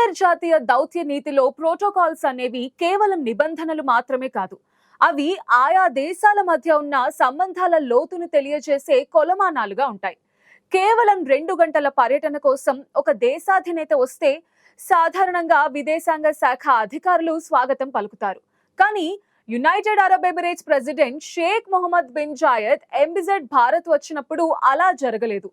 అంతర్జాతీయ దౌత్య నీతిలో ప్రోటోకాల్స్ అనేవి కేవలం నిబంధనలు మాత్రమే కాదు. అవి ఆయా దేశాల మధ్య ఉన్న సంబంధాల లోతును తెలియజేసే కొలమానాలుగా ఉంటాయి. కేవలం 2 గంటల పర్యటన కోసం ఒక దేశాధినేత వస్తే సాధారణంగా విదేశాంగ శాఖ అధికారులు స్వాగతం పలుకుతారు. కానీ United Arab Emirates president Sheikh Mohammed bin Zayed MBZ Bharat వచ్చినప్పుడు అలా జరగలేదు.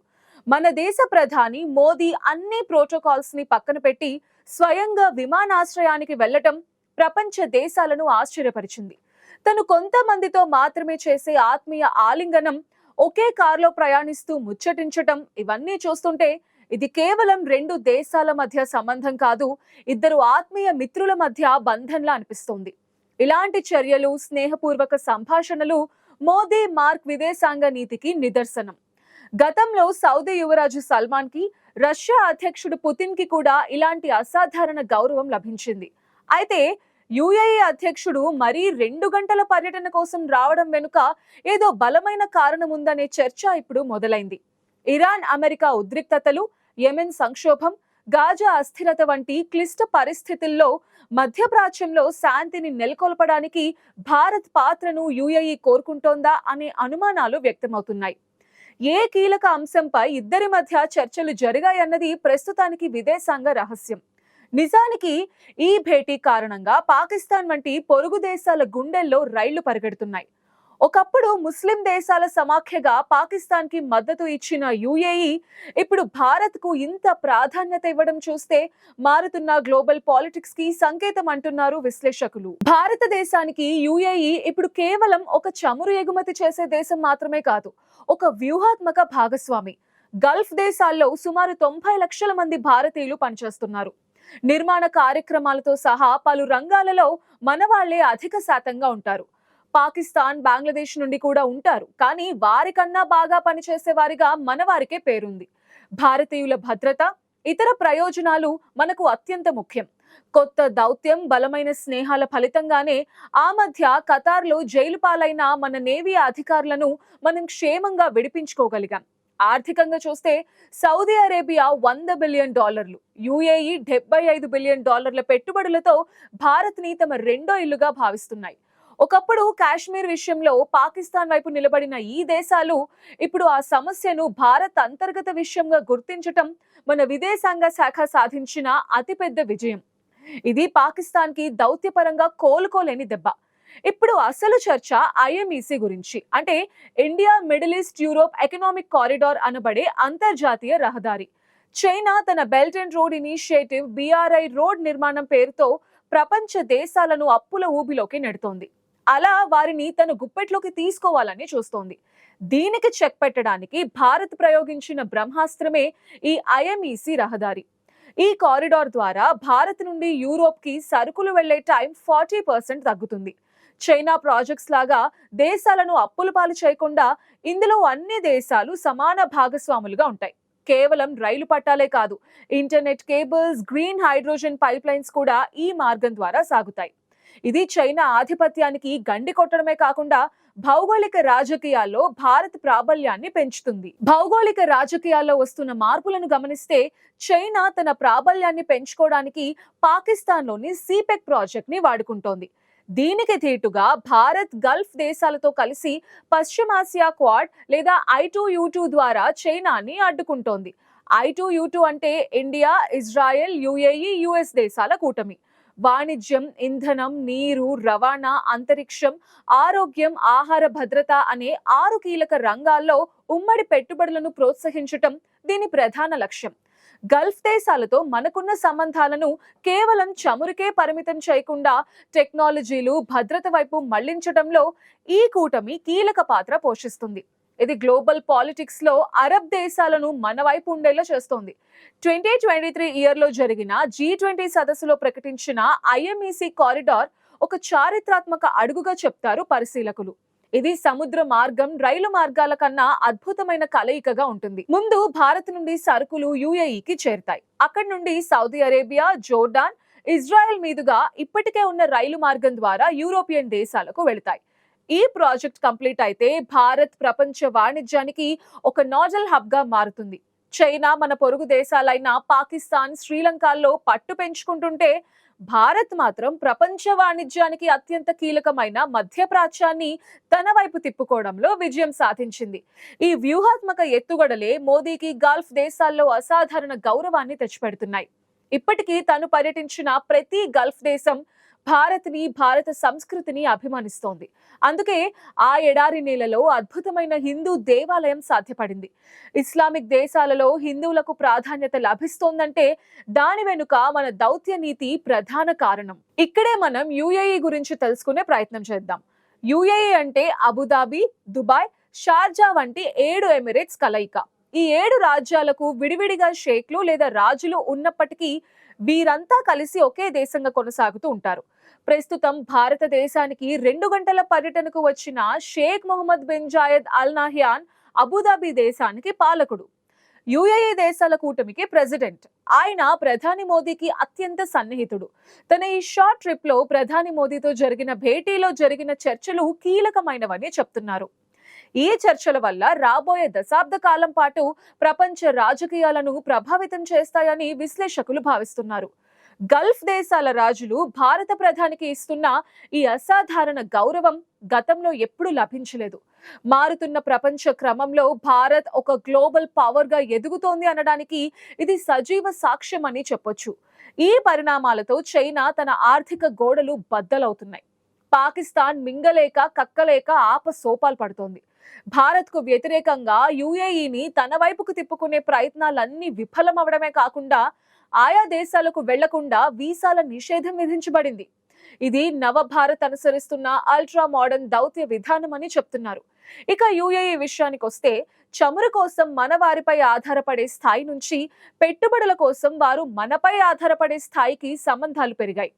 మన దేశ ప్రధాని మోదీ అన్ని ప్రోటోకాల్స్ ని పక్కన పెట్టి స్వయంగా విమానాశ్రయానికి వెళ్లటం ప్రపంచ దేశాలను ఆశ్చర్యపరిచింది. తను కొంతమందితో మాత్రమే చేసే ఆత్మీయ ఆలింగనం, ఒకే కారులో ప్రయాణిస్తూ ముచ్చటించటం, ఇవన్నీ చూస్తుంటే ఇది కేవలం 2 దేశాల మధ్య సంబంధం కాదు, ఇద్దరు ఆత్మీయ మిత్రుల మధ్య బంధంలా అనిపిస్తోంది. ఇలాంటి చర్యలు, స్నేహపూర్వక సంభాషణలు మోదీ మార్క్ విదేశాంగ నీతికి నిదర్శనం. గతంలో సౌదీ యువరాజు సల్మాన్ కి, రష్యా అధ్యక్షుడు పుతిన్ కి కూడా ఇలాంటి అసాధారణ గౌరవం లభించింది. అయితే యుఏఈ అధ్యక్షుడు మరీ 2 గంటల పర్యటన కోసం రావడం వెనుక ఏదో బలమైన కారణం ఉందనే చర్చ ఇప్పుడు మొదలైంది. ఇరాన్ అమెరికా ఉద్రిక్తతలు, యెమెన్ సంక్షోభం, గాజా అస్థిరత వంటి క్లిష్ట పరిస్థితుల్లో మధ్యప్రాచ్యంలో శాంతిని నెలకొల్పడానికి భారత్ పాత్రను యుఏఈ కోరుకుంటోందా అనే అనుమానాలు వ్యక్తమవుతున్నాయి. ఏ కీలక అంశంపై ఇద్దరి మధ్య చర్చలు జరిగాయన్నది ప్రస్తుతానికి విదేశాంగ రహస్యం. నిజానికి ఈ భేటీ కారణంగా పాకిస్తాన్ వంటి పొరుగు దేశాల గుండెల్లో రైళ్లు పరిగెడుతున్నాయి. ఒకప్పుడు ముస్లిం దేశాల సమాఖ్యగా పాకిస్తాన్ కి మద్దతు ఇచ్చిన యుఏఈ ఇప్పుడు భారత్ కు ఇంత ప్రాధాన్యత ఇవ్వడం చూస్తే మారుతున్న గ్లోబల్ పాలిటిక్స్ కి సంకేతం అంటున్నారు విశ్లేషకులు. భారతదేశానికి యుఏఈ ఇప్పుడు కేవలం ఒక చమురు ఎగుమతి చేసే దేశం మాత్రమే కాదు, ఒక వ్యూహాత్మక భాగస్వామి. గల్ఫ్ దేశాల్లో సుమారు 90 లక్షల మంది భారతీయులు పనిచేస్తున్నారు. నిర్మాణ కార్యక్రమాలతో సహా పలు రంగాలలో మనవాళ్లే అధిక శాతంగా ఉంటారు. పాకిస్తాన్, బంగ్లాదేశ్ నుండి కూడా ఉంటారు. కానీ వారికన్నా బాగా పనిచేసే వారిగా మనవారికే పేరుంది. భారతీయుల భద్రత, ఇతర ప్రయోజనాలు మనకు అత్యంత ముఖ్యం. కొత్త దౌత్యం, బలమైన స్నేహాల ఫలితంగానే ఆ మధ్య ఖతార్లో జైలు పాలైన మన నేవీ అధికారులను మనం క్షేమంగా విడిపించుకోగలిగాం. ఆర్థికంగా చూస్తే Saudi Arabia $100 billion, UAE $75 billion పెట్టుబడులతో భారత్ ని తమ రెండో ఇల్లుగా భావిస్తున్నాయి. ఒకప్పుడు కాశ్మీర్ విషయంలో పాకిస్తాన్ వైపు నిలబడిన ఈ దేశాలు ఇప్పుడు ఆ సమస్యను భారత్ అంతర్గత విషయంగా గుర్తించటం మన విదేశాంగ శాఖ సాధించిన అతిపెద్ద విజయం. ఇది పాకిస్తాన్ కి దౌత్యపరంగా కోలుకోలేని దెబ్బ. ఇప్పుడు అసలు చర్చ ఐఎంఈసి గురించి, అంటే India middle east Europe economic corridor అనబడే అంతర్జాతీయ రహదారి. చైనా తన belt and road initiative BRI road నిర్మాణం పేరుతో ప్రపంచ దేశాలను అప్పుల ఊబిలోకి నెడుతోంది. అలా వారిని తన గుప్పెట్లోకి తీసుకోవాలని చూస్తోంది. దీనికి చెక్ పెట్టడానికి భారత్ ప్రయోగించిన బ్రహ్మాస్త్రమే ఈ ఐఎంఈసి రహదారి. ఈ కారిడార్ ద్వారా భారత్ నుండి యూరోప్ కి సరుకులు వెళ్లే టైం 40% తగ్గుతుంది. చైనా ప్రాజెక్ట్స్ లాగా దేశాలను అప్పుల పాలు చేయకుండా ఇందులో అన్ని దేశాలు సమాన భాగస్వాములుగా ఉంటాయి. కేవలం రైలు పట్టాలే కాదు, internet cables, green hydrogen pipe lines కూడా ఈ మార్గం ద్వారా సాగుతాయి. ఇది చైనా ఆధిపత్యానికి గండి కొట్టడమే కాకుండా భౌగోళిక రాజకీయాల్లో భారత్ ప్రాబల్యాన్ని పెంచుతుంది. భౌగోళిక రాజకీయాల్లో వస్తున్న మార్పులను గమనిస్తే చైనా తన ప్రాబల్యాన్ని పెంచుకోవడానికి పాకిస్తాన్లోని సిపెక్ ప్రాజెక్ట్ ని వాడుకుంటోంది. దీనికి ధీటుగా భారత్ గల్ఫ్ దేశాలతో కలిసి పశ్చిమాసియా క్వాడ్ లేదా I2U2 ద్వారా చైనాని అడ్డుకుంటోంది. I2U2 అంటే ఇండియా, ఇజ్రాయెల్, యుఏఈ, US దేశాల కూటమి. వాణిజ్యం, ఇంధనం, నీరు, రవాణా, అంతరిక్షం, ఆరోగ్యం, ఆహార భద్రత అనే 6 కీలక రంగాల్లో ఉమ్మడి పెట్టుబడులను ప్రోత్సహించటం దీని ప్రధాన లక్ష్యం. గల్ఫ్ దేశాలతో మనకున్న సంబంధాలను కేవలం చమురుకే పరిమితం చేయకుండా టెక్నాలజీలు, భద్రత వైపు మళ్లించడంలో ఈ కూటమి కీలక పాత్ర పోషిస్తుంది. ఇది గ్లోబల్ పాలిటిక్స్ లో అరబ్ దేశాలను మన వైపు ఉండేలా చేస్తోంది. 2023 ఇయర్లో జరిగిన G20 సదస్సులో ప్రకటించిన ఐఎంఈసి కారిడార్ ఒక చారిత్రాత్మక అడుగుగా చెప్తారు పరిశీలకులు. ఇది సముద్ర మార్గం, రైలు మార్గాల కన్నా అద్భుతమైన కలయికగా ఉంటుంది. ముందు భారత్ నుండి సరుకులు యుఏఈకి చేరుతాయి. అక్కడి నుండి సౌదీ అరేబియా, జోర్డాన్, ఇజ్రాయెల్ మీదుగా ఇప్పటికే ఉన్న రైలు మార్గం ద్వారా యూరోపియన్ దేశాలకు వెళతాయి. ఈ ప్రాజెక్ట్ కంప్లీట్ అయితే భారత్ ప్రపంచ వాణిజ్యానికి ఒక నోడల్ హబ్ గా మారుతుంది. చైనా మన పొరుగు దేశాలైన పాకిస్తాన్, శ్రీలంకల్లో పట్టు పెంచుకుంటుంటే భారత్ మాత్రం ప్రపంచ వాణిజ్యానికి అత్యంత కీలకమైన మధ్యప్రాచ్యాన్ని తన వైపు తిప్పుకోవడంలో విజయం సాధించింది. ఈ వ్యూహాత్మక ఎత్తుగడలే మోదీకి గల్ఫ్ దేశాల్లో అసాధారణ గౌరవాన్ని తెచ్చిపెడుతున్నాయి. ఇప్పటికీ తను పర్యటించిన ప్రతి గల్ఫ్ దేశం భారత్ని, భారత సంస్కృతిని అభిమానిస్తోంది. అందుకే ఆ ఎడారి నేలలో అద్భుతమైన హిందూ దేవాలయం సాధ్యపడింది. ఇస్లామిక్ దేశాలలో హిందువులకు ప్రాధాన్యత లభిస్తోందంటే దాని వెనుక మన దౌత్య నీతి ప్రధాన కారణం. ఇక్కడే మనం యుఏఈ గురించి తెలుసుకునే ప్రయత్నం చేద్దాం. యుఏఈ అంటే అబుదాబి, దుబాయ్, షార్జా వంటి 7 ఎమిరేట్స్ కలయిక. ఈ 7 రాజ్యాలకు విడివిడిగా షేక్లు లేదా రాజులు ఉన్నప్పటికీ వీరంతా కలిసి ఒకే దేశంగా కొనసాగుతూ ఉంటారు. ప్రస్తుతం భారతదేశానికి 2 గంటల పర్యటనకు వచ్చిన Sheikh Mohammed bin Zayed Al Nahyan Abu Dhabi దేశానికి పాలకుడు, యుఏఈ దేశాల కూటమికి ప్రెసిడెంట్. ఆయన ప్రధాని మోదీకి అత్యంత సన్నిహితుడు. తన ఈ షార్ట్ ట్రిప్ లో ప్రధాని మోదీతో జరిగిన భేటీలో జరిగిన చర్చలు కీలకమైనవని చెప్తున్నారు. ఈ చర్చల వల్ల రాబోయే దశాబ్ద కాలం పాటు ప్రపంచ రాజకీయాలను ప్రభావితం చేస్తాయని విశ్లేషకులు భావిస్తున్నారు. గల్ఫ్ దేశాల రాజులు భారత ప్రధానికి ఇస్తున్న ఈ అసాధారణ గౌరవం గతంలో ఎప్పుడూ లభించలేదు. మారుతున్న ప్రపంచ క్రమంలో భారత్ ఒక గ్లోబల్ పవర్ గా ఎదుగుతోంది అనడానికి ఇది సజీవ సాక్ష్యం అని చెప్పొచ్చు. ఈ పరిణామాలతో చైనా తన ఆర్థిక గోడలు బద్దలవుతున్నాయి. పాకిస్తాన్ మింగలేక కక్కలేక ఆపసోపాలు పడుతోంది. భారత్ కు వ్యతిరేకంగా యుఏఈని తన వైపుకు తిప్పుకునే ప్రయత్నాలన్నీ విఫలమవడమే కాకుండా ఆయా దేశాలకు వెళ్లకుండా వీసాల నిషేధం విధించబడింది. ఇది నవభారత్ అనుసరిస్తున్న అల్ట్రా మోడర్న్ దౌత్య విధానం అని చెప్తున్నారు. ఇక యుఏఈ విషయానికి వస్తే చమురు కోసం మన వారిపై ఆధారపడే స్థాయి నుంచి పెట్టుబడుల కోసం వారు మనపై ఆధారపడే స్థాయికి సంబంధాలు పెరిగాయి.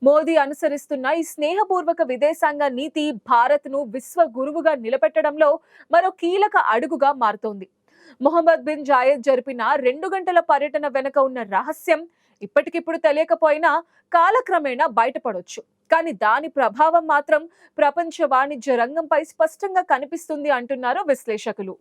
మోదీ అనుసరిస్తున్న ఈ స్నేహపూర్వక విదేశాంగ నీతి భారత్ ను విశ్వ గురువుగా నిలబెట్టడంలో మరో కీలక అడుగుగా మారుతోంది. మొహమ్మద్ బిన్ జాయద్ జరిపిన 2 గంటల పర్యటన వెనుక ఉన్న రహస్యం ఇప్పటికిప్పుడు తెలియకపోయినా కాలక్రమేణా బయటపడొచ్చు. కానీ దాని ప్రభావం మాత్రం ప్రపంచ వాణిజ్య రంగంపై స్పష్టంగా కనిపిస్తుంది అంటున్నారు విశ్లేషకులు.